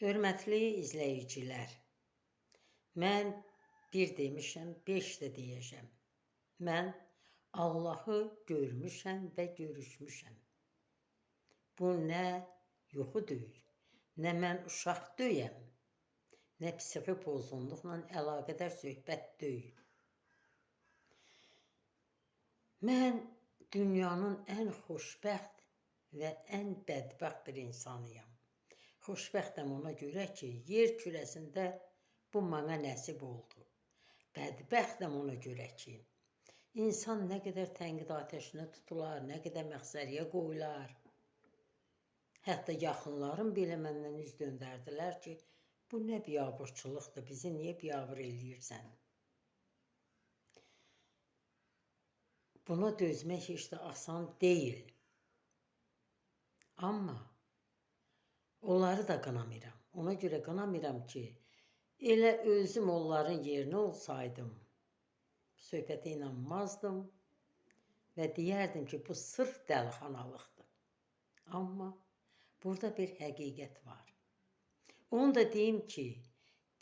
Hörmətli izləyicilər, mən bir demişəm, 5 də deyəcəm. Mən Allahı görmüşəm və görüşmüşəm. Bu nə yuxu deyil, nə mən uşaq deyəm, nə psixi pozğunluqla əlaqədar söhbət deyil. Mən dünyanın ən xoşbəxt və ən bədbəxt bir insanıyam. Xoşbəxtəm ona görə ki, yer kürəsində bu mənə nəsib oldu. Bədbəxtəm ona görə ki, insan nə qədər tənqid atəşinə tutular, nə qədər məxsəriyə qoyular. Hətta yaxınlarım belə məndən üz döndərdilər ki, bu nə biabırçılıqdır, bizi niyə biabır eləyirsən? Buna dözmək heç də asan deyil. Amma onları da qınamıram. Ona görə qınamıram ki, elə özüm onların yerinə olsaydım, söhbətə inanmazdım və deyərdim ki, bu sırf dəlixanalıqdır. Amma burada bir həqiqət var. Onu da deyim ki,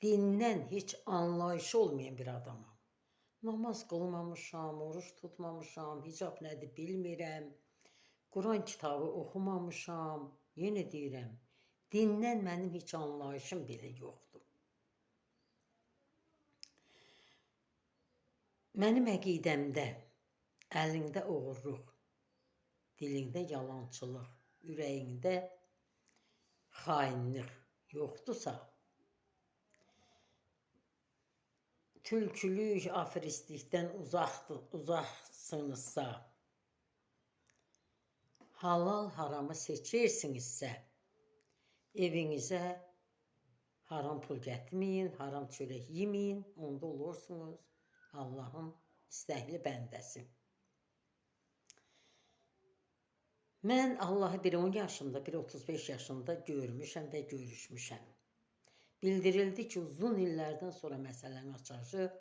dindən heç anlayışı olmayan bir adamam. Namaz qılmamışam, oruç tutmamışam, hicab nədir bilmirəm, Quran kitabı oxumamışam, yenə deyirəm, dindən mənim heç anlayışım belə yoxdur. Mənim əqidəmdə əlində oğurluq, dilində yalançılıq, ürəyində xainlik yoxdursa, tülkülük, aferistlikdən uzaqsınızsa, halal haramı seçirsinizsə, evinizə haram pul gətirməyin, haram çörək yeməyin, onda olursunuz Allahın istəkli bəndəsi. Mən Allahı bir 10 yaşında, bir 35 yaşında görmüşəm və görüşmüşəm. Bildirildi ki, uzun illərdən sonra məsələni açacaq.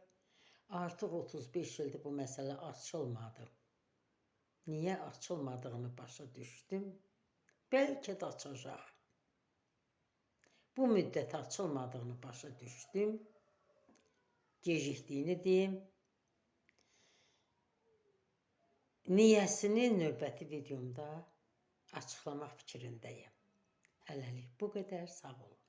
Artıq 35 ildir bu məsələ açılmadı. Niyə açılmadığını başa düşdüm. Bəlkə də açacaq. Bu müddət açılmadığını başa düşdüm. Gecikdiyini deyim. Niyəsini növbəti videomda açıqlamaq fikrindəyim. Hələlik bu qədər, sağ olun.